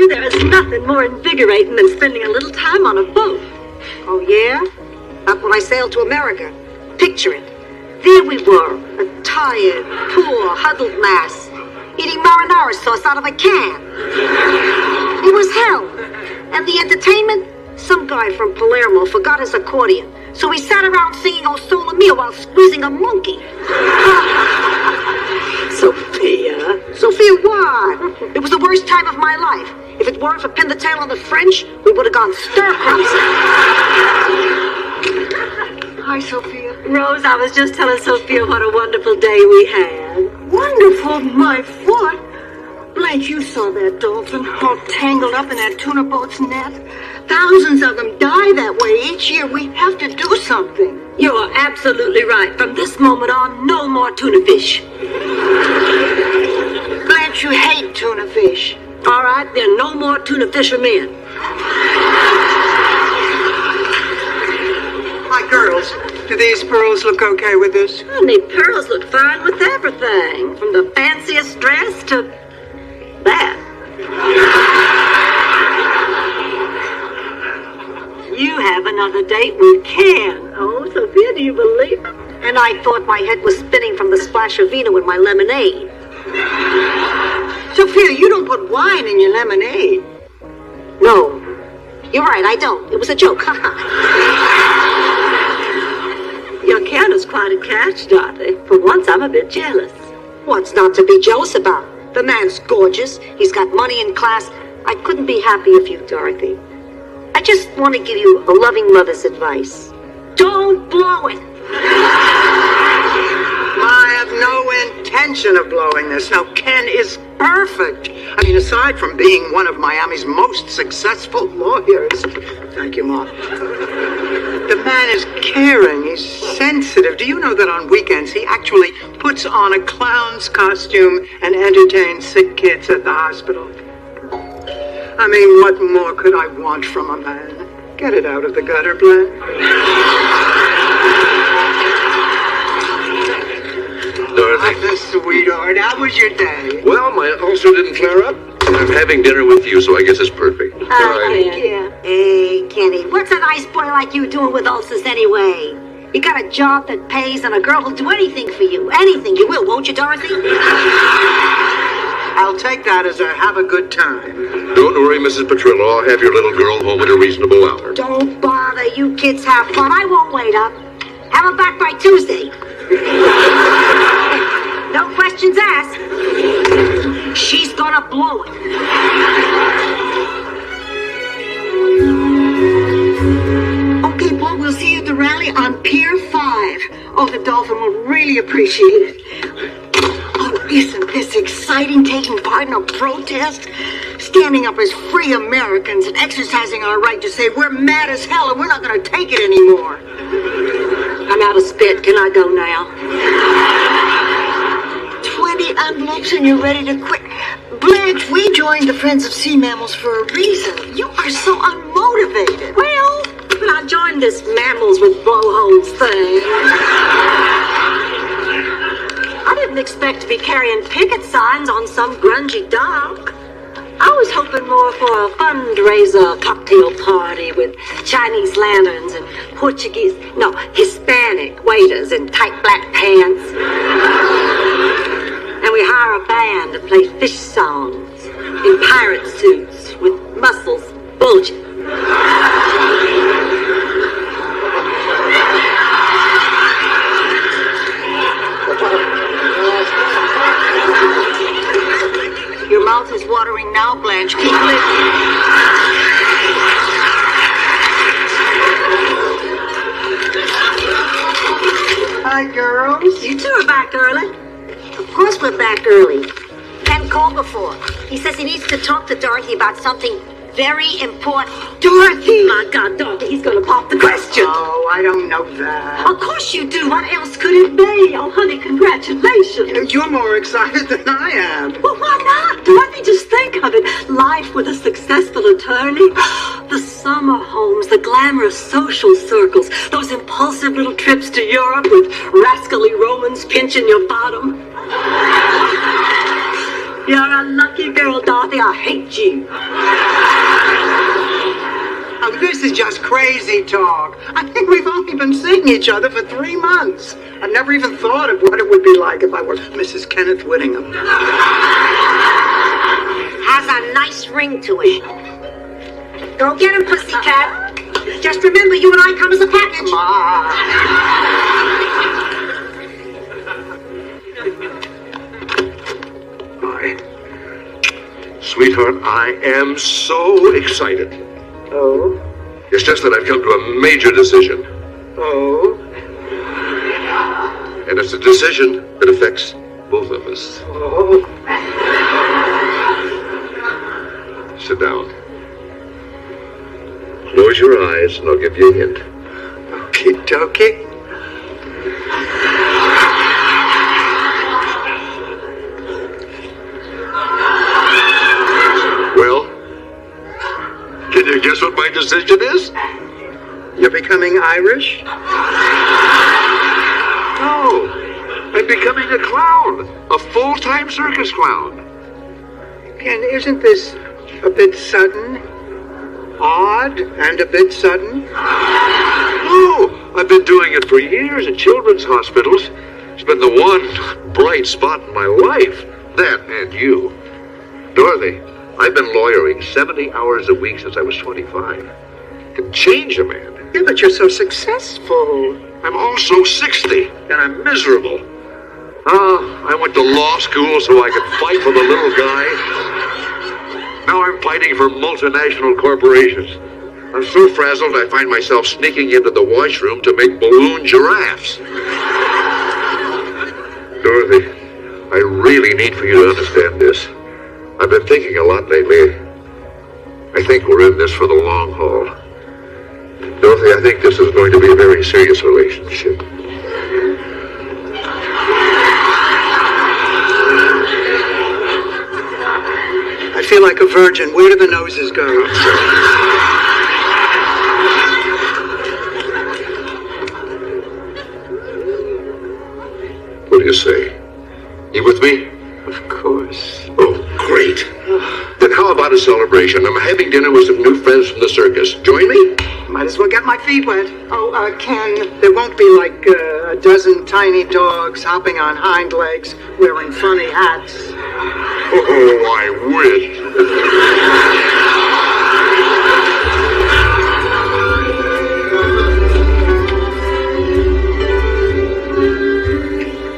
you, there is nothing more invigorating than spending a little time on a boat. Oh, yeah? Back when I sailed to America. Picture it. There we were, a tired, poor, huddled mass, eating marinara sauce out of a can. It was hell. And the entertainment? Some guy from Palermo forgot his accordion, so he sat around singing O Sole Mio while squeezing a monkey. Sophia. Sophia, what? It was the worst time of my life. If it weren't for Pin the Tail on the French, we would have gone stir-crazy. Hi, Sophia. Rose, I was just telling Sophia what a wonderful day we had. Wonderful, my foot. Blanche, you saw that dolphin all tangled up in that tuna boat's net. Thousands of them die that way each year. We have to do something. You are absolutely right. From this moment on, no more tuna fish. Blanche, you hate tuna fish. All right, then no more tuna fishermen. Hi, girls. Do these pearls look okay with this? Honey, pearls look fine with everything. From the fanciest dress to that. You have another date with Ken. Oh, Sophia, do you believe it? And I thought my head was spinning from the splash of vino in my lemonade. Sophia, you don't put wine in your lemonade. No. You're right, I don't. It was a joke. Your Ken is quite a catch, Dorothy. For once, I'm a bit jealous. What's not to be jealous about? The man's gorgeous. He's got money and class. I couldn't be happier for you, Dorothy. I just want to give you a loving mother's advice. Don't blow it. I have no intention of blowing this. Now, Ken is perfect. I mean, aside from being one of Miami's most successful lawyers. Thank you, Ma. The man is caring. He's sensitive. Do you know that on weekends he actually puts on a clown's costume and entertains sick kids at the hospital? I mean, what more could I want from a man? Get it out of the gutter, Blanche. Dorothy. Oh, sweetheart, how was your day? Well, my ulcer didn't flare up, and I'm having dinner with you, so I guess it's perfect. All right. Yeah. Hey, Kenny, what's a nice boy like you doing with ulcers anyway? You got a job that pays, and a girl who'll do anything for you. Anything. You will, won't you, Dorothy? I'll take that as a have a good time. Don't worry, Mrs. Petrillo. I'll have your little girl home at a reasonable hour. Don't bother. You kids have fun. I won't wait up. Have her back by Tuesday. No questions asked. She's gonna blow it. Okay, Paul, we'll see you at the rally on Pier 5. Oh, the Dolphin will really appreciate it. Oh, isn't this exciting, taking part in a protest? Standing up as free Americans and exercising our right to say we're mad as hell and we're not going to take it anymore. I'm out of spit. Can I go now? 20 envelopes and you're ready to quit. Blanche, we joined the Friends of Sea Mammals for a reason. You are so unmotivated. Well, but I joined this mammals with blowholes thing. I didn't expect to be carrying picket signs on some grungy dock. I was hoping more for a fundraiser cocktail party with Chinese lanterns and Hispanic waiters in tight black pants. And we hire a band to play fish songs in pirate suits with muscles bulging. Your mouth is watering now, Blanche. Keep listening. Hi, girls. You two are back early. Of course we're back early. Ken called before. He says he needs to talk to Dorothy about something very important. Dorothy! My God, Dorothy, he's going to pop the question. Oh, I don't know that. Of course you do. What else could it be? Oh, honey, congratulations. You're more excited than I am. Well, why not? Dorothy, just think of it. Life with a successful attorney. The summer homes, the glamorous social circles, those impulsive little trips to Europe with rascally Romans pinching your bottom. You're a lucky girl, Dorothy. I hate you. Oh, this is just crazy talk. I think we've only been seeing each other for 3 months. I've never even thought of what it would be like if I were Mrs. Kenneth Whittingham. Has a nice ring to it. Go get him, pussycat. Just remember, you and I come as a package. Sweetheart, I am so excited. Oh? It's just that I've come to a major decision. Oh? And it's a decision that affects both of us. Oh? Sit down. Close your eyes and I'll give you a hint. Okie dokie. Well, can you guess what my decision is? You're becoming Irish? No, I'm becoming a clown. A full-time circus clown. Ken, isn't this a bit sudden? Odd and a bit sudden? No, I've been doing it for years in children's hospitals. It's been the one bright spot in my life. That and you. Dorothy, I've been lawyering 70 hours a week since I was 25. It can change a man. Yeah, but you're so successful. I'm also 60, and I'm miserable. I went to law school so I could fight for the little guy. Now I'm fighting for multinational corporations. I'm so frazzled I find myself sneaking into the washroom to make balloon giraffes. Dorothy, I really need for you to understand this. I've been thinking a lot lately. I think we're in this for the long haul. Dorothy, I think this is going to be a very serious relationship. I feel like a virgin. Where do the noses go? What do you say? You with me? Of course. Oh, great. Then how about a celebration? I'm having dinner with some new friends from the circus. Join me? Might as well get my feet wet. Oh, Ken, there won't be like a dozen tiny dogs hopping on hind legs wearing funny hats. Oh, I wish.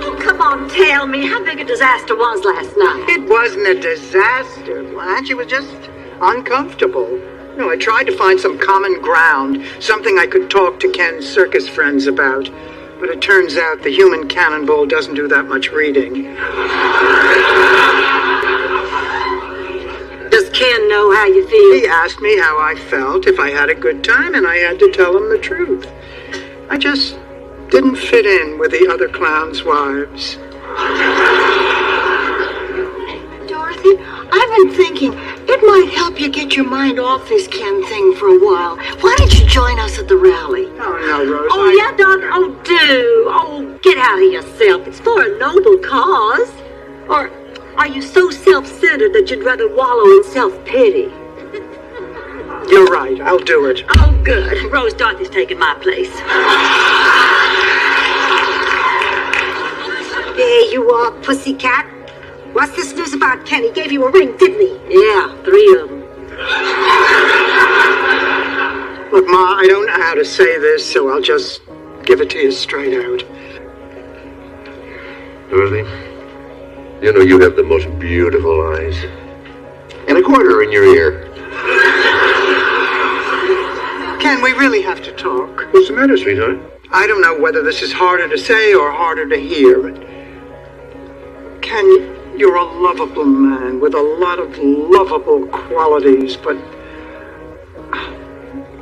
Oh, come on, tell me how big a disaster was last night. It wasn't a disaster, Blanche. It was just uncomfortable. You know, I tried to find some common ground, something I could talk to Ken's circus friends about. But it turns out the human cannonball doesn't do that much reading. Does Ken know how you feel? He asked me how I felt, if I had a good time, and I had to tell him the truth. I just didn't fit in with the other clowns' wives. Dorothy, I've been thinking it might help you get your mind off this Ken thing for a while. Why don't you join us at the rally? Oh, no, Rose. Oh, yeah, Doc. Oh, do. Oh, get out of yourself. It's for a noble cause. Or are you so self-centered that you'd rather wallow in self-pity? You're right. I'll do it. Oh, good. Rose Dorothy's taking my place. There you are, pussycat. What's this news about Ken? He gave you a ring, didn't he? Yeah, 3 of them. Look, Ma, I don't know how to say this, so I'll just give it to you straight out. Dorothy, you know you have the most beautiful eyes. And a quarter in your ear. Ken, we really have to talk. What's the matter, sweetheart? I don't know whether this is harder to say or harder to hear, but Ken, you're a lovable man with a lot of lovable qualities, but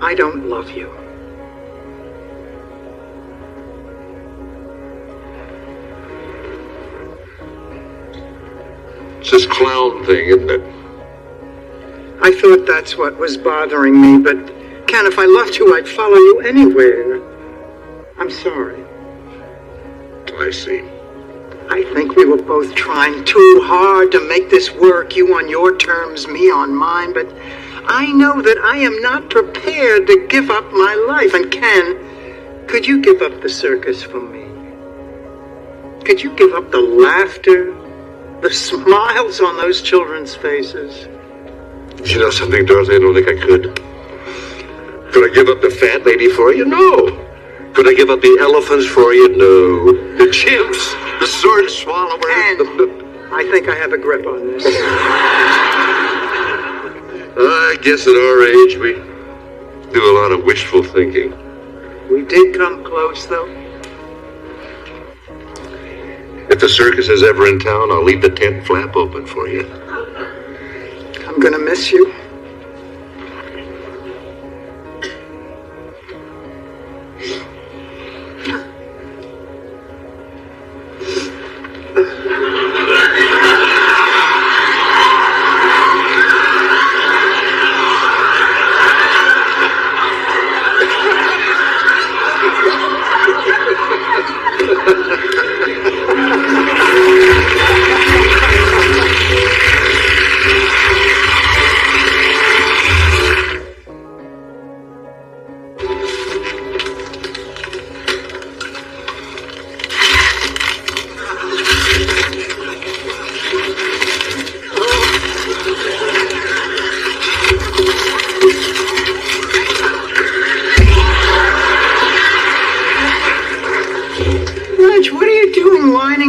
I don't love you. It's this clown thing, isn't it? I thought that's what was bothering me, but Ken, if I loved you, I'd follow you anywhere. I'm sorry. I see. I think we were both trying too hard to make this work, you on your terms, me on mine, but I know that I am not prepared to give up my life. And Ken, could you give up the circus for me? Could you give up the laughter, the smiles on those children's faces? You know something, Dorothy? I don't think I could. Could I give up the fat lady for you? No. Could I give up the elephants for you? No. The chimps, the sword swallowers. I think I have a grip on this. I guess at our age we do a lot of wishful thinking. We did come close, though. If the circus is ever in town, I'll leave the tent flap open for you. I'm gonna miss you.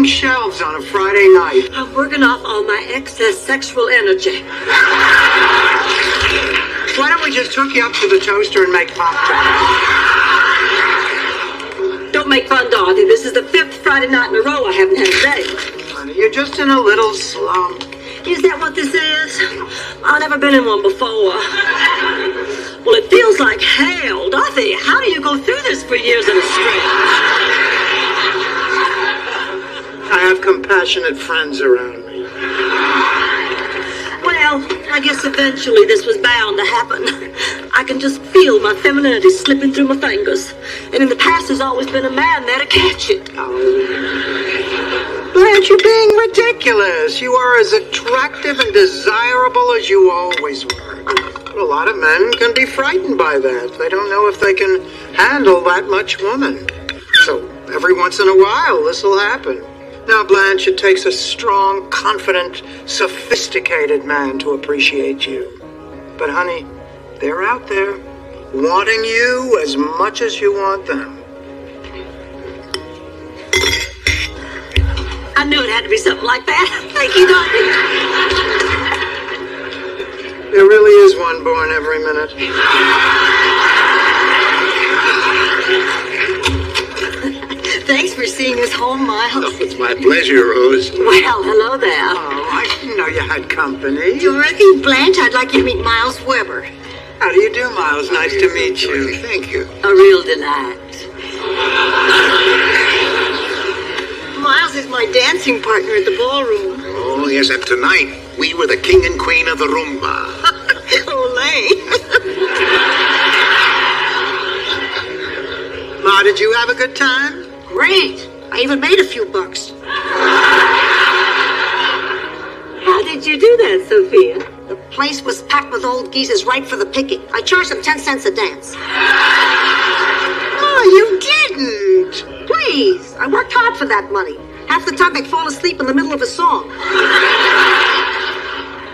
Shelves on a Friday night. I'm working off all my excess sexual energy. Why don't we just hook you up to the toaster and make pop-tarts? Don't make fun, Dorothy. This is the 5th Friday night in a row I haven't had a date. Honey, you're just in a little slump. Is that what this is? I've never been in one before. Well, it feels like hell. Dorothy, how do you go through this for years at a stretch? I have compassionate friends around me. Well, I guess eventually this was bound to happen. I can just feel my femininity slipping through my fingers. And in the past, there's always been a man there to catch it. Oh. Blanche, you're being ridiculous. You are as attractive and desirable as you always were. But a lot of men can be frightened by that. They don't know if they can handle that much woman. So every once in a while, this will happen. Now, Blanche, it takes a strong, confident, sophisticated man to appreciate you. But, honey, they're out there, wanting you as much as you want them. I knew it had to be something like that. Thank you, Dorothy. There really is one born every minute. Thanks for seeing us home, Miles. Oh, it's my pleasure, Rose. Well, hello there. Oh, I didn't know you had company. Dorothy, Blanche, I'd like you to meet Miles Weber. How do you do, Miles? Nice to meet you. Thank you. A real delight. Miles is my dancing partner at the ballroom. Oh, yes, and tonight, we were the king and queen of the rumba. Olay. Ma, did you have a good time? Great. I even made a few bucks. How did you do that, Sophia? The place was packed with old geezers right for the picking. I charged them 10 cents a dance. Oh, you didn't. Please. I worked hard for that money. Half the time they'd fall asleep in the middle of a song.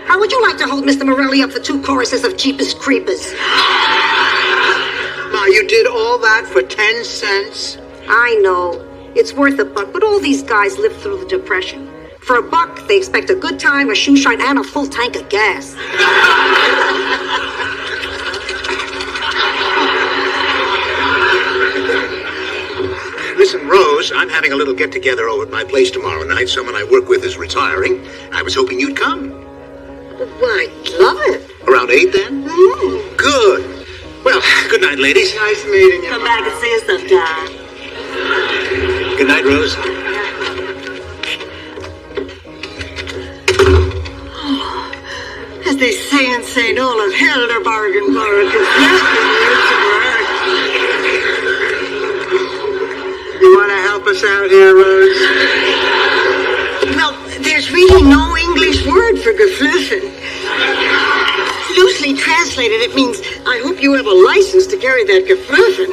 How would you like to hold Mr. Morelli up for 2 choruses of Jeepers Creepers? Ma, you did all that for 10 cents? I know. It's worth a buck, but all these guys lived through the Depression. For a buck, they expect a good time, a shoe shine, and a full tank of gas. Listen, Rose, I'm having a little get-together over at my place tomorrow night. Someone I work with is retiring. I was hoping you'd come. Well, I'd love it. Around 8, then? Mm. Good. Well, good night, ladies. Nice meeting you. Come back and see us sometime. Good night, Rose. As they say in St. Olaf, held a bargain for it. You want to help us out here, Rose? really no English word for geflüffen. Loosely translated, it means, I hope you have a license to carry that geflüffen.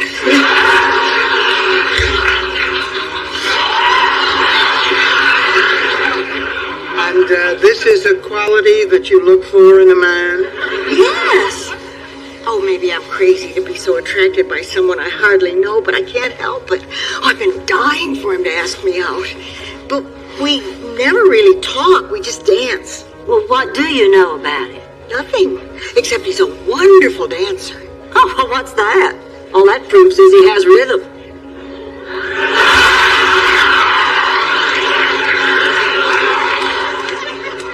And this is a quality that you look for in a man? Yes. Oh, maybe I'm crazy to be so attracted by someone I hardly know, but I can't help it. I've been dying for him to ask me out. But we never really talk, we just dance. Well, what do you know about him? Nothing, except he's a wonderful dancer. Oh, well, what's that? All that proves is he has rhythm.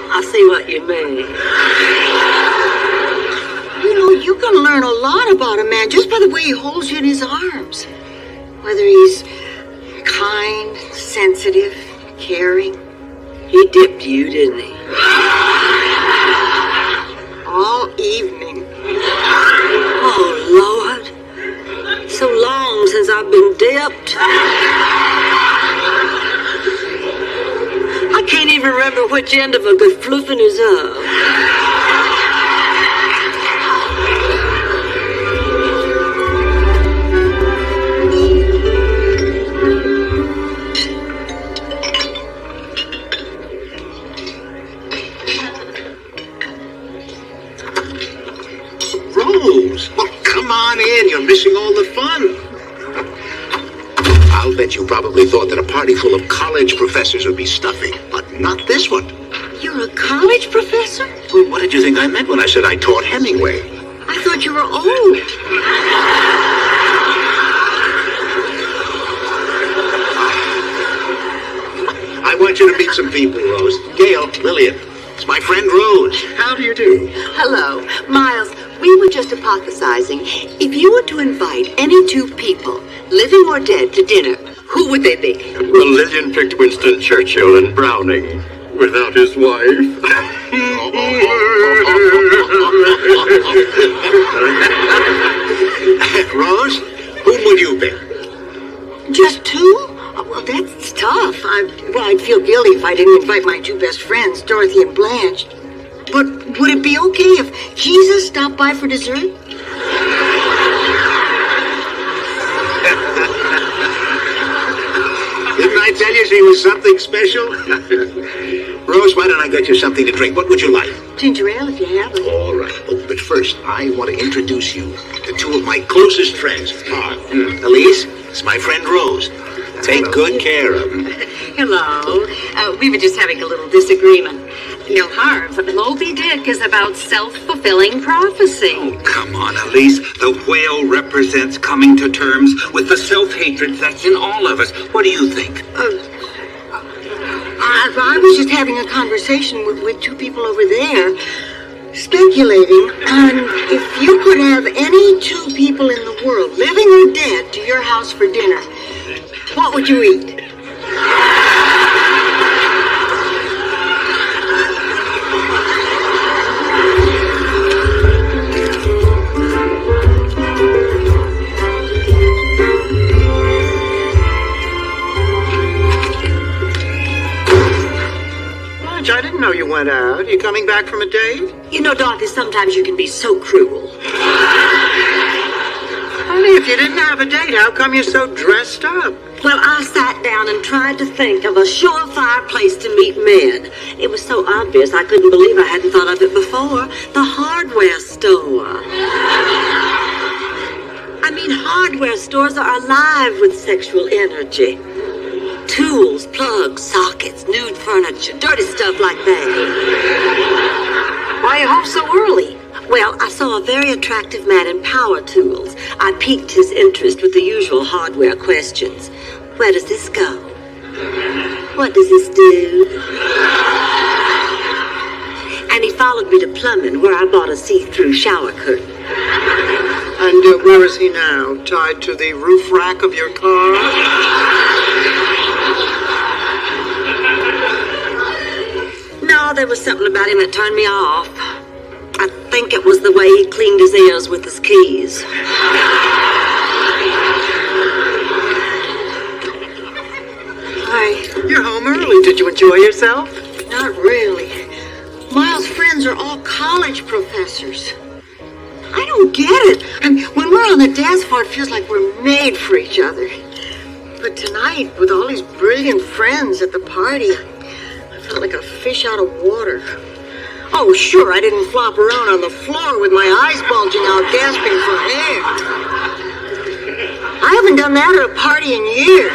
I see what you mean. You know, you can learn a lot about a man just by the way he holds you in his arms. Whether he's kind, sensitive, caring. He dipped you, didn't he? All evening. Oh, Lord. So long since I've been dipped. I can't even remember which end of a geflüffen is up. Rose, well, come on in. You're missing all the fun. I'll bet you probably thought that a party full of college professors would be stuffy, but not this one. You're a college professor? Well, what did you think I meant when I said I taught Hemingway? I thought you were old. I want you to meet some people, Rose. Gail, Lillian. It's my friend Rose. How do you do? Hello. Miles, we were just hypothesizing. If you were to invite any two people, living or dead, to dinner, who would they be? Well, Lillian picked Winston Churchill and Browning without his wife. Rose, whom would you pick? Just two? Oh, well, that's tough. I'd feel guilty if I didn't invite my two best friends, Dorothy and Blanche. But would it be okay if Jesus stopped by for dessert? Didn't I tell you she was something special? Rose, why don't I get you something to drink? What would you like? Ginger ale, if you have it. All right. Oh, but first, I want to introduce you to two of my closest friends. Elise, it's my friend Rose. Take good care of him. Hello. We were just having a little disagreement. No harm, but Moby Dick is about self-fulfilling prophecy. Oh, come on, Elise. The whale represents coming to terms with the self-hatred that's in all of us. What do you think? I was just having a conversation with two people over there, speculating on if you could have any two people in the world, living or dead, to your house for dinner, what would you eat? I didn't know you went out. You coming back from a date? You know, Dorothy, sometimes you can be so cruel. Honey, if you didn't have a date, how come you're so dressed up? Well, I sat down and tried to think of a surefire place to meet men. It was so obvious I couldn't believe I hadn't thought of it before. The hardware store. I mean, hardware stores are alive with sexual energy. Tools, plugs, sockets, nude furniture, dirty stuff like that. Why you home so early? Well, I saw a very attractive man in power tools. I piqued his interest with the usual hardware questions. Where does this go? What does this do? And he followed me to plumbing, where I bought a see-through shower curtain. And where is he now? Tied to the roof rack of your car? No, there was something about him that turned me off. I think it was the way he cleaned his ears with his keys. Hi, you're home early. Did you enjoy yourself? Not really. Miles' friends are all college professors. I don't get it. I mean, when we're on the dance floor, it feels like we're made for each other. But tonight, with all these brilliant friends at the party, I felt like a fish out of water. Oh, sure, I didn't flop around on the floor with my eyes bulging out, gasping for air. I haven't done that at a party in years.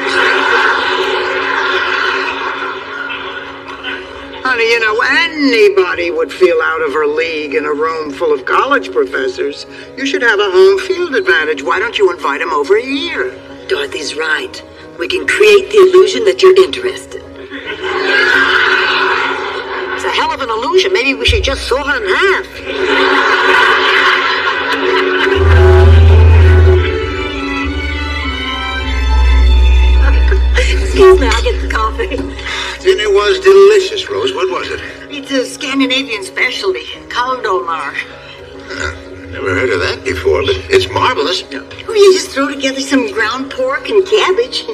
Honey, you know, anybody would feel out of her league in a room full of college professors. You should have a home field advantage. Why don't you invite them over here? Dorothy's right. We can create the illusion that you're interested. It's a hell of an illusion. Maybe we should just saw her in half. Excuse me, I'll get the coffee. Dinner was delicious, Rose. What was it? It's a Scandinavian specialty, Kaldolmar. Never heard of that before, but it's marvelous. Oh, you just throw together some ground pork and cabbage.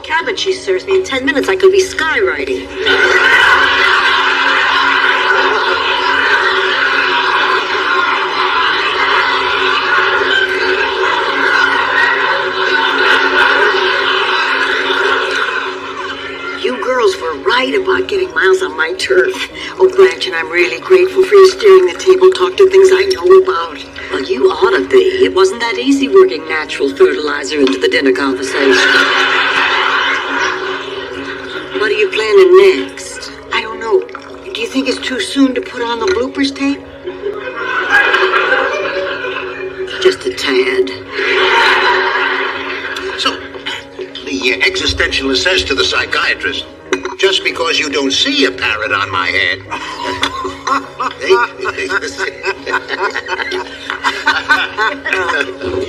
Cabbage she serves me. In 10 minutes, I could be skywriting. You girls were right about getting Miles on my turf. Oh, Blanche, and I'm really grateful for you steering the table talk to things I know about. Well, you ought to be. It wasn't that easy working natural fertilizer into the dinner conversation. What are you planning next? I don't know. Do you think it's too soon to put on the bloopers tape? Just a tad. So, the existentialist says to the psychiatrist, just because you don't see a parrot on my head.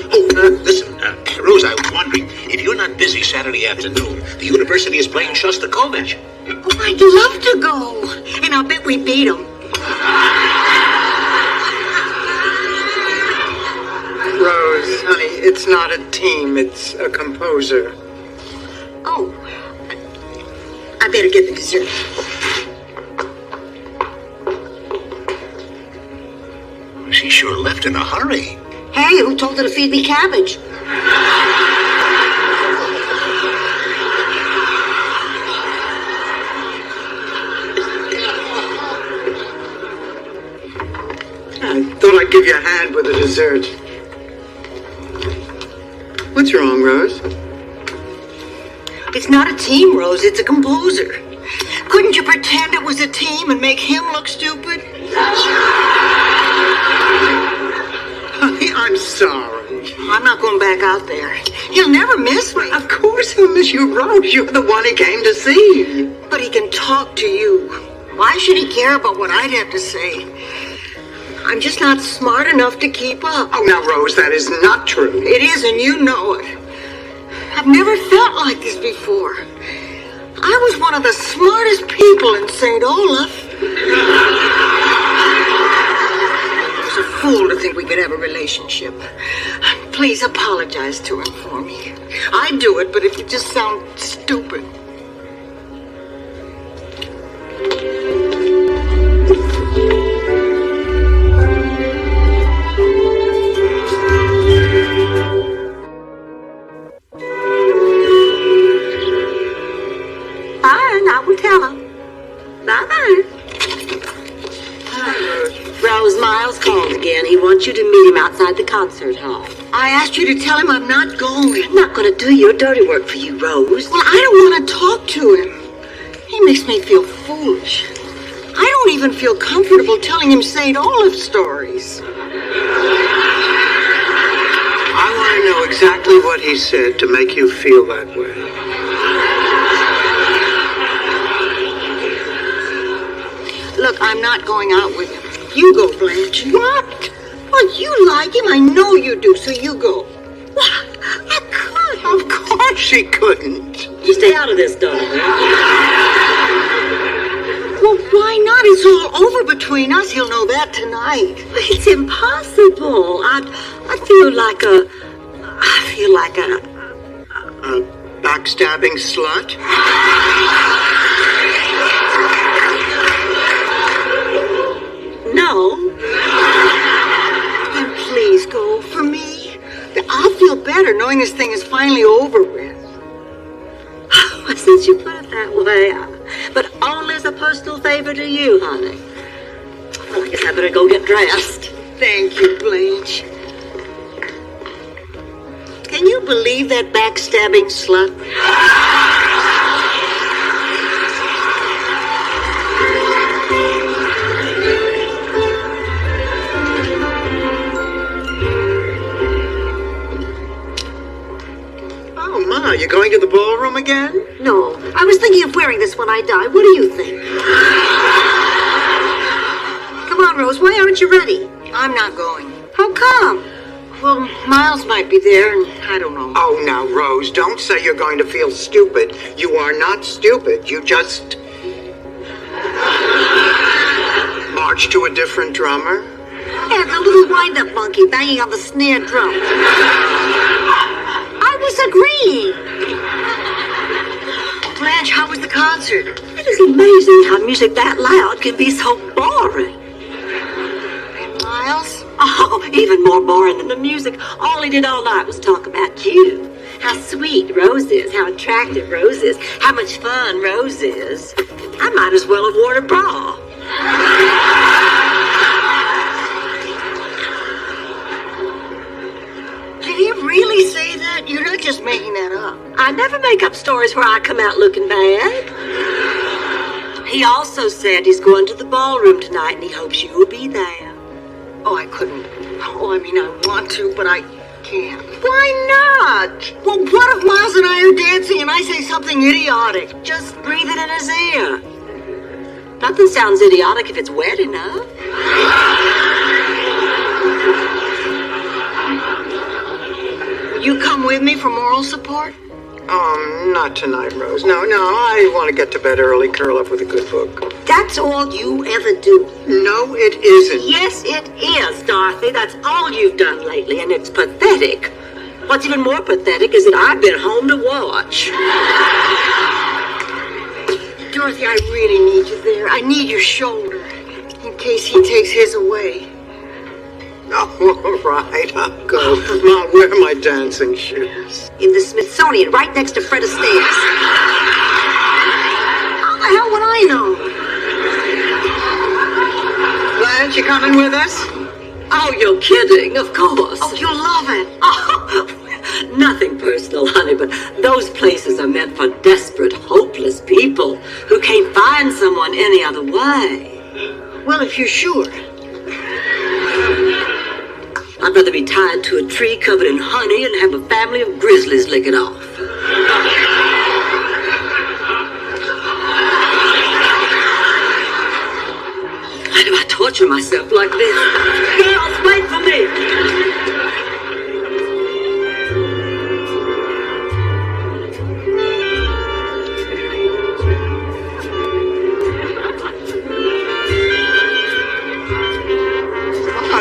Oh, listen, Rose, I was wondering, if you're not busy Saturday afternoon, the university is playing Shostakovich. Oh, I'd love to go. And I'll bet we beat them. Rose, honey, it's not a team, it's a composer. Oh, I better get the dessert. She sure left in a hurry. Hey, who told her to feed me cabbage? I thought I'd give you a hand with the dessert. What's wrong, Rose? It's not a team, Rose. It's a composer. Couldn't you pretend it was a team and make him look stupid? Honey, I'm sorry. I'm not going back out there. He'll never miss me. Of course he'll miss you, Rose. You're the one he came to see. But he can talk to you. Why should he care about what I'd have to say? I'm just not smart enough to keep up. Oh, now, Rose, that is not true. It is, and you know it. I've never felt like this before. I was one of the smartest people in St. Olaf. I was a fool to think we could have a relationship. Please apologize to him for me. I'd do it, but it would just sound stupid. Fine, I will tell her. Bye-bye. Rose, Miles called again. He wants you to meet him outside the concert hall. I asked you to tell him I'm not going. I'm not going to do your dirty work for you, Rose. Well, I don't want to talk to him. He makes me feel foolish. I don't even feel comfortable telling him St. Olaf stories. I want to know exactly what he said to make you feel that way. Look, I'm not going out with him. You go, Blanche. What? Well, you like him. I know you do, so you go. What? I could. Of course she couldn't. You stay out of this, darling. Well, why not? It's all over between us. He'll know that tonight. It's impossible. I feel like a Backstabbing slut? gone. Then please go for me. I'll feel better knowing this thing is finally over with. Well, since you put it that way, but only as a personal favor to you, honey. Well, I guess I better go get dressed. Thank you, Blanche. Can you believe that backstabbing slut? Oh, Ma, you going to the ballroom again? No, I was thinking of wearing this when I die. What do you think? Come on, Rose, why aren't you ready? I'm not going. How come? Well, Miles might be there, and I don't know. Oh, now, Rose, don't say you're going to feel stupid. You are not stupid. You just... march to a different drummer? Yeah, the little wind-up monkey banging on the snare drum. I was agreeing. Blanche, how was the concert? It is amazing how music that loud can be so boring. And Miles? Oh, even more boring than the music. All he did all night was talk about you. How sweet Rose is, how attractive Rose is, how much fun Rose is. I might as well have worn a bra. Did he really say that? You're not just making that up. I never make up stories where I come out looking bad. He also said he's going to the ballroom tonight and he hopes you will be there. Oh, I couldn't. Oh, I mean, I want to, but I can't. Why not? Well, what if Miles and I are dancing and I say something idiotic? Just breathe it in his ear. Nothing sounds idiotic if it's wet enough. You come with me for moral support? Not tonight, Rose. No, I want to get to bed early, curl up with a good book. That's all you ever do. No, it isn't. Yes, it is, Dorothy. That's all you've done lately, and it's pathetic. What's even more pathetic is that I've been home to watch. Dorothy, I really need you there. I need your shoulder, in case he takes his away. Oh, all right, I'll go. Ma, where are my dancing shoes? In the Smithsonian, right next to Fred Astaire's. How the hell would I know? Blanche, you coming with us? Oh, you're kidding, of course. Oh, you'll love it. Oh, nothing personal, honey, but those places are meant for desperate, hopeless people who can't find someone any other way. Well, if you're sure. I'd rather be tied to a tree covered in honey and have a family of grizzlies lick it off. Why do I torture myself like this? Girls, wait for me!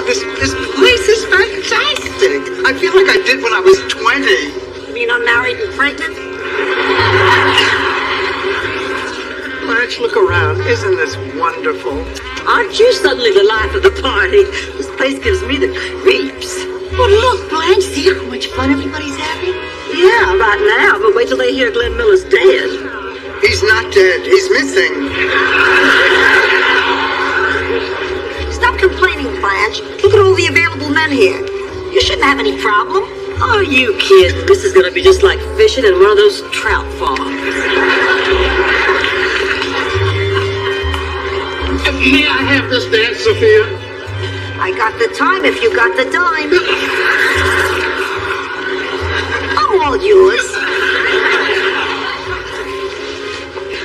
This place is fantastic. I feel like I did when I was 20. You mean unmarried and pregnant? Blanche, look around. Isn't this wonderful? Aren't you suddenly the life of the party? This place gives me the creeps. Well, look, Blanche, see how much fun everybody's having? Yeah, right now, but wait till they hear Glenn Miller's dead. He's not dead. He's missing. Stop complaining, Blanche. Look at all the available men here. You shouldn't have any problem. Are you kidding? This is going to be just like fishing in one of those trout farms. May I have this dance, Sophia? I got the time if you got the dime. I'm all yours.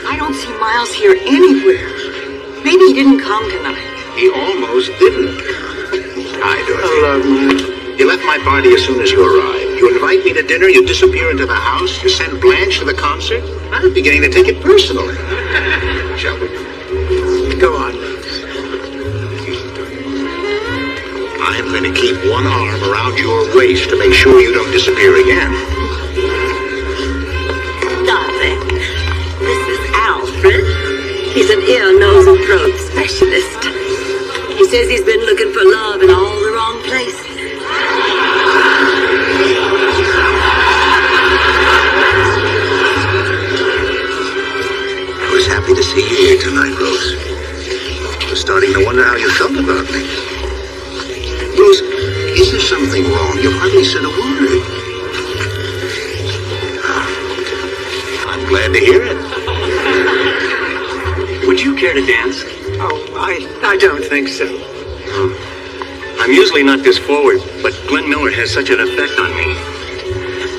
I don't see Miles here anywhere. Maybe he didn't come tonight. He almost didn't. Hi, Dorothy. Hello, man. You left my party as soon as you arrived. You invite me to dinner, you disappear into the house, you send Blanche to the concert. I'm beginning to take it personally. Shall we? Go on. I'm going to keep one arm around your waist to make sure you don't disappear again. Darling, this is Alfred. He's an ear, nose, and throat specialist. He's says he's been looking for love in all the wrong places. I was happy to see you here tonight, Rose. I was starting to wonder how you felt about me. Rose, is there something wrong? You hardly said a word. I'm glad to hear it. Would you care to dance? Oh, I don't think so. I'm usually not this forward, but Glenn Miller has such an effect on me.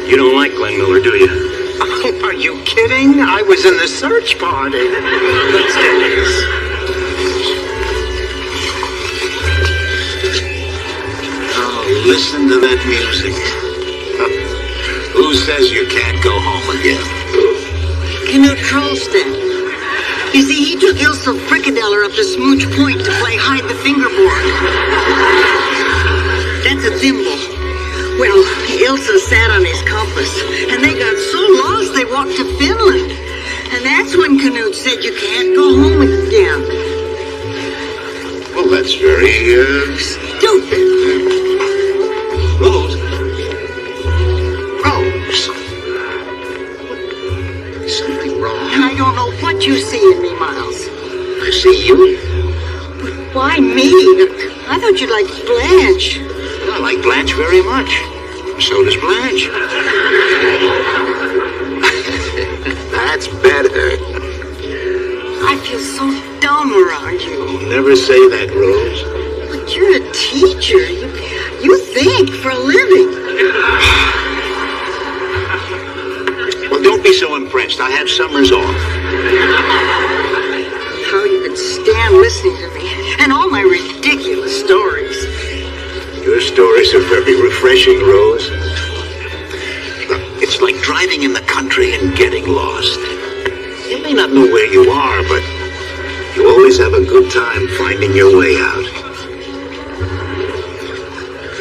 You don't like Glenn Miller, do you? Oh, are you kidding? I was in the search party. Let's dance. Oh, listen to that music. Who says you can't go home again? Knut Trollstedt. You see, he took Ilse Frikadeller up to Smooch Point to play hide the fingerboard. That's a thimble. Well, Ilse sat on his compass, and they got so lost they walked to Finland. And that's when Knut said you can't go home again. Well, that's very, Stupid. Rose. Rose. Is something wrong? I don't know what you see in me, Miles. I see you. Why me? I thought you liked Blanche. I like Blanche very much. So does Blanche. That's better. I feel so dumb around you. Never say that, Rose. But you're a teacher. You think for a living. Well, don't be so impressed. I have summers off. How you could stand listening to me and all my ridiculous stories. Your stories are very refreshing, Rose. Look, it's like driving in the country and getting lost. You may not know where you are, but you always have a good time finding your way out.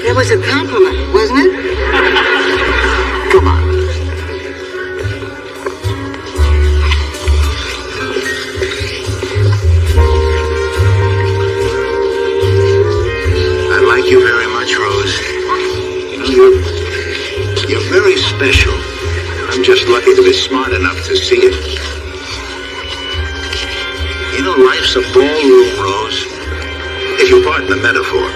That was a compliment, wasn't it? Come on. I like you very much, Rose. You know, you're very special. I'm just lucky to be smart enough to see it. You know, life's a ballroom, Rose. If you pardon the metaphor.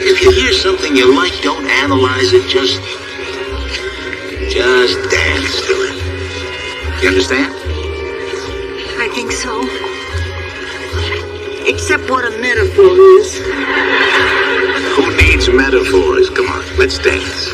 If you hear something you like, don't analyze it, just dance to it. You understand? I think so. Except what a metaphor is. Who needs metaphors? Come on, let's dance.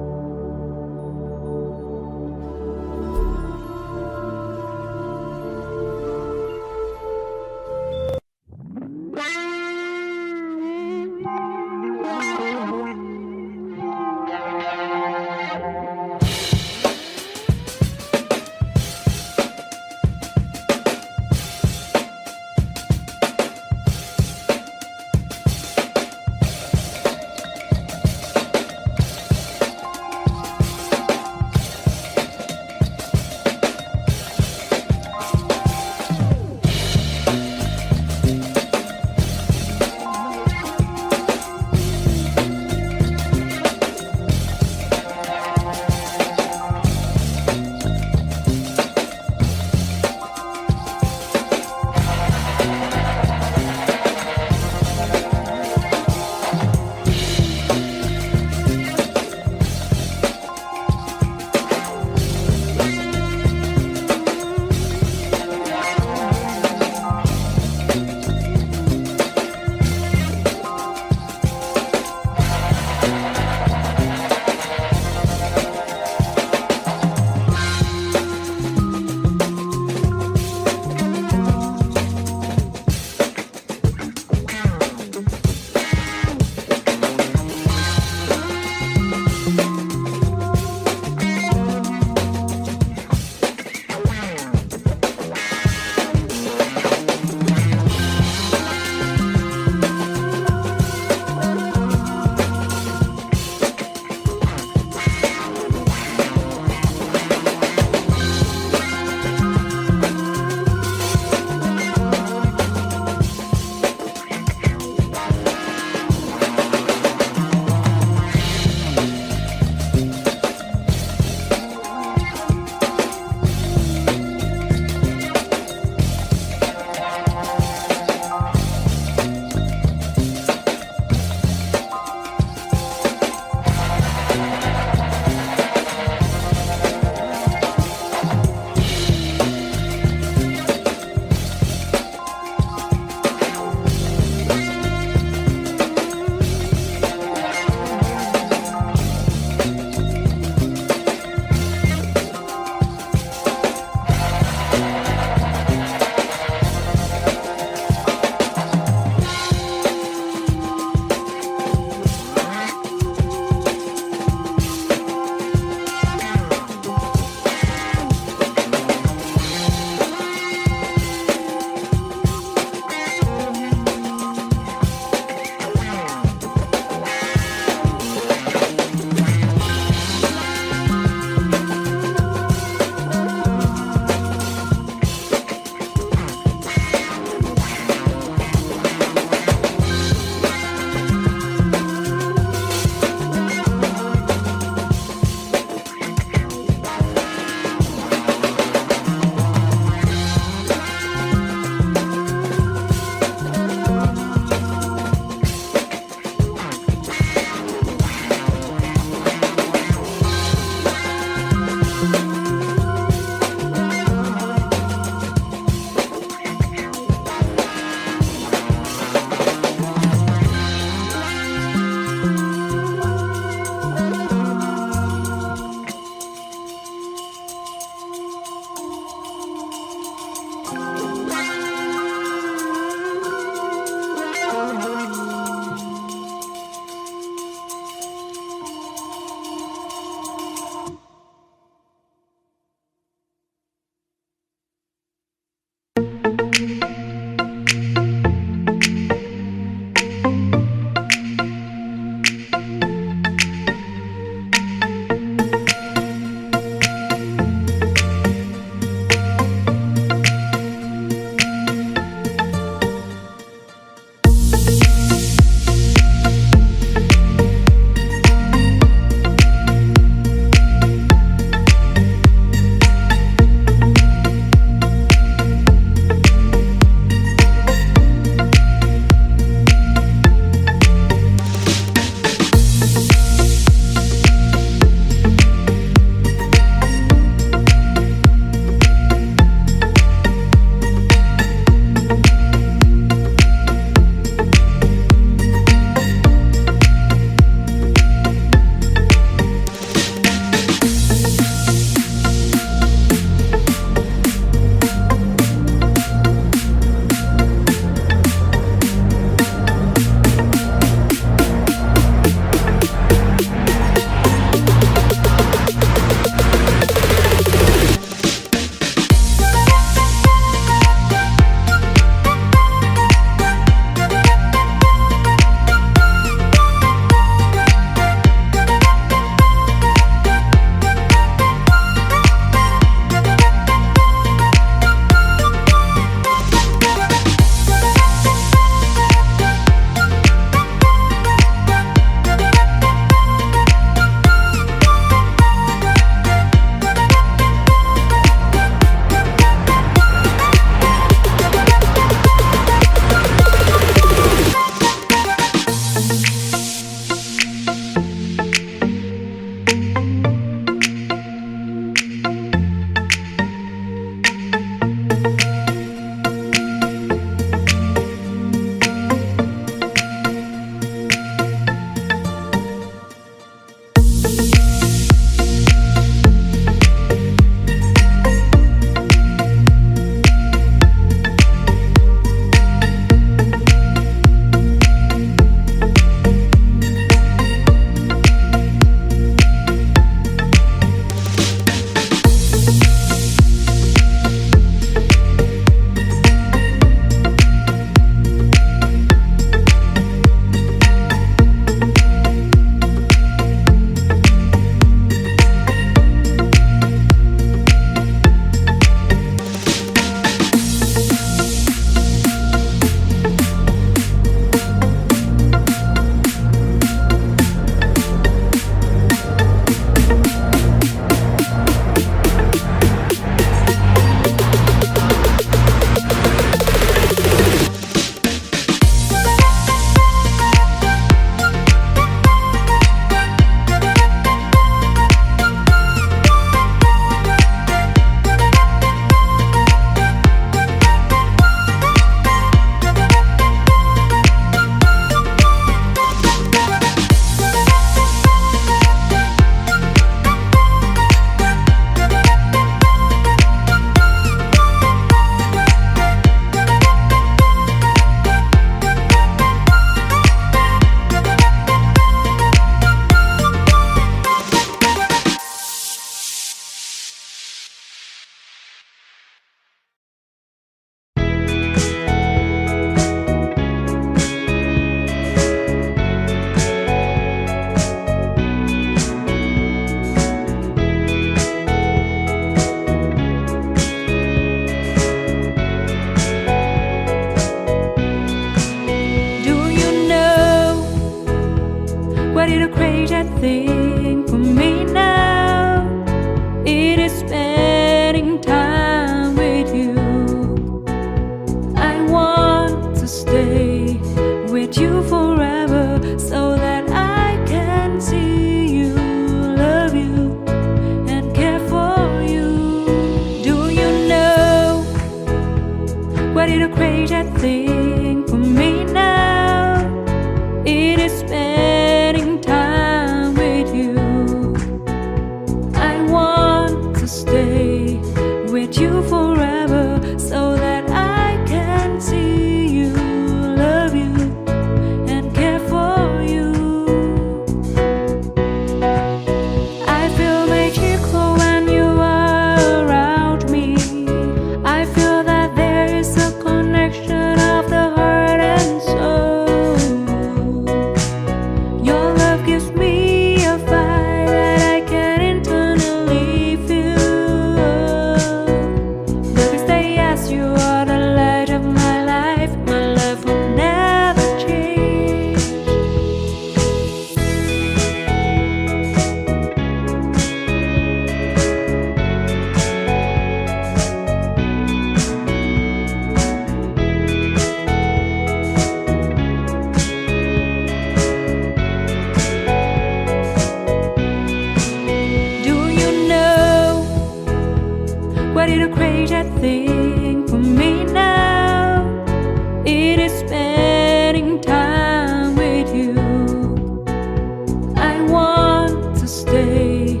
to stay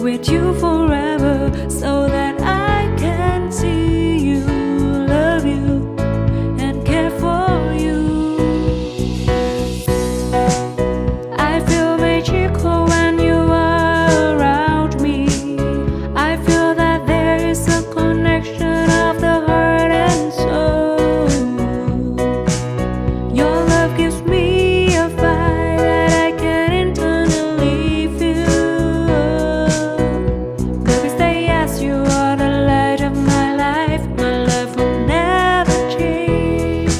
with you forever so that I can see you, love you, and care for you. I feel magical when you are around me. I feel that there is a connection of the heart and soul. Your love gives me a fire that I can internally feel. Baby, say yes, you are the light of my life. My love will never change.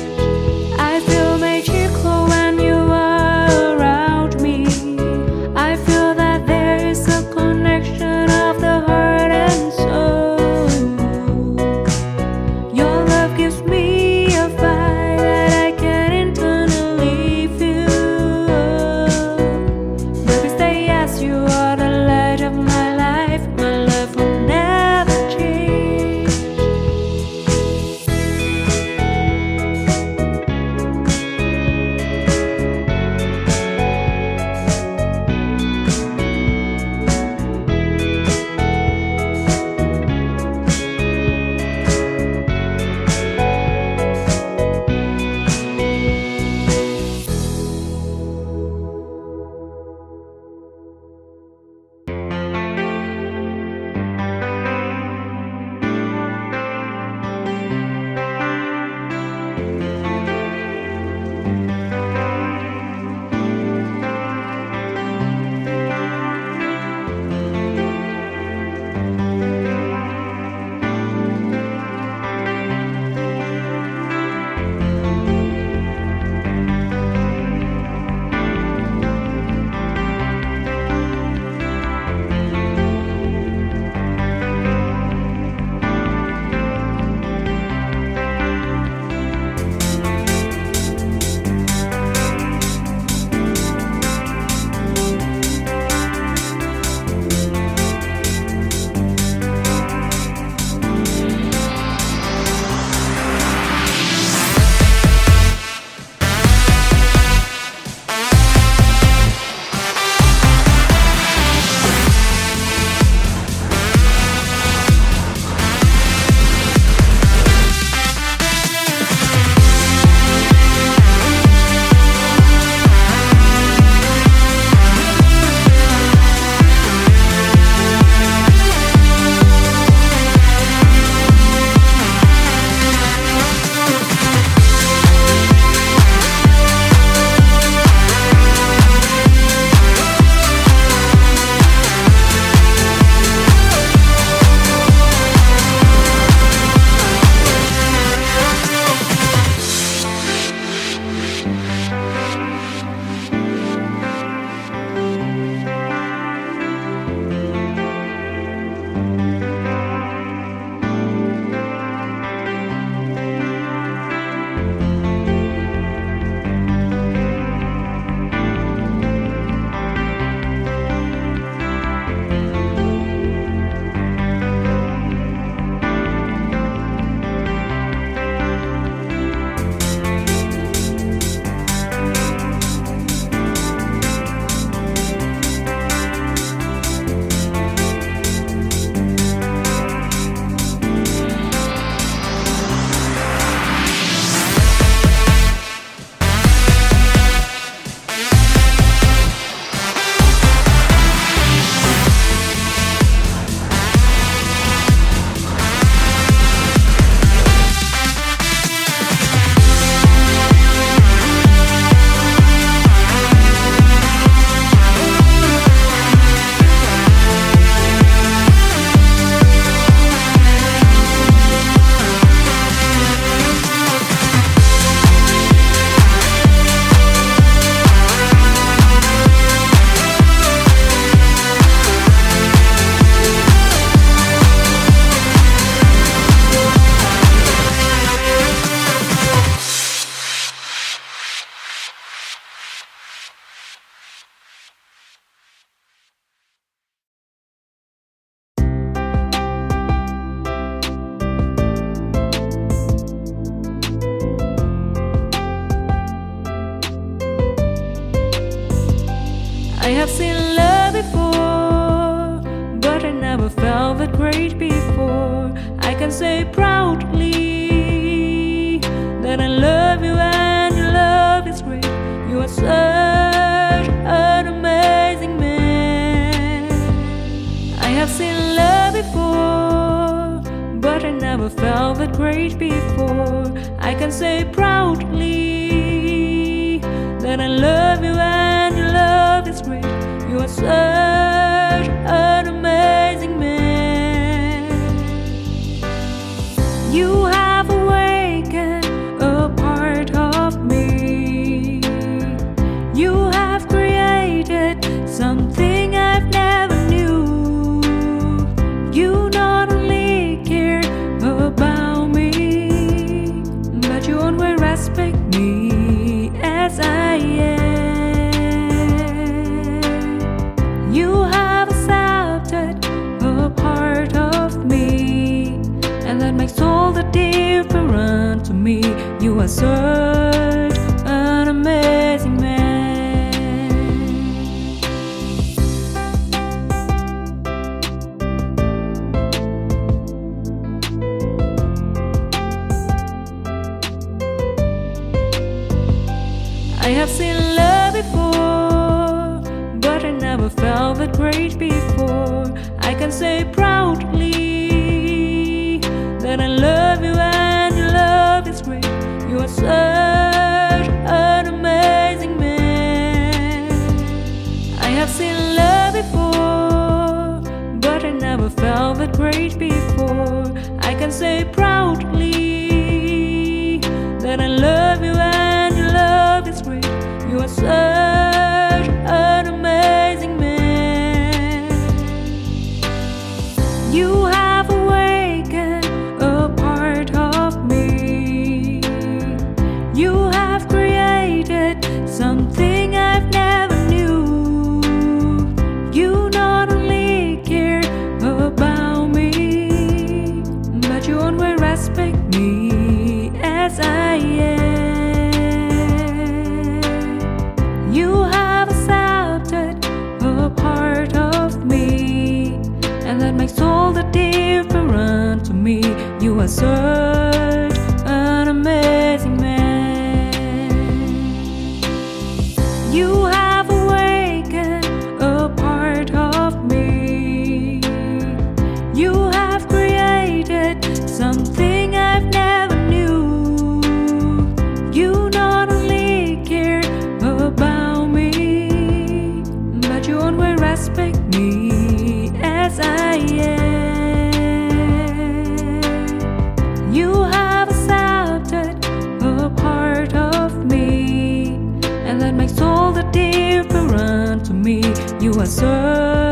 I feel magical when you are around me. I feel that there is a connection of the heart and soul. Your love gives me a fire that I can internally feel. Baby, say yes, you are the light of my life. My love will never change. say proudly that I love you and your love is great. You are such an amazing man. I have seen love before, but I never felt that great before. I can say proudly that I love you and your love is great. You are such an amazing man. You have awakened a part of me. You have created something I've never knew. You not only care about me, but you always respect me as I am. You have accepted a part of me, and that makes all the difference to me. You are such an amazing man. I have seen love before, but I never felt that great before. I can say proudly that I love you and your love is great. You are such an amazing man. I have seen love before, but I never felt that great before. I can say proudly that I love you and your love is great. You are such an amazing man. You have awakened a part of me. You have created something I've never knew. You not only care about me, but you always respect me as I am. You have accepted a part of me, and that makes all the difference to me. You are such an amazing man. You have awakened a part of me. You have created something I've never knew. You not only care about me, but you always respect me as I am. You have accepted a part of me, and that makes all the difference to me. You are so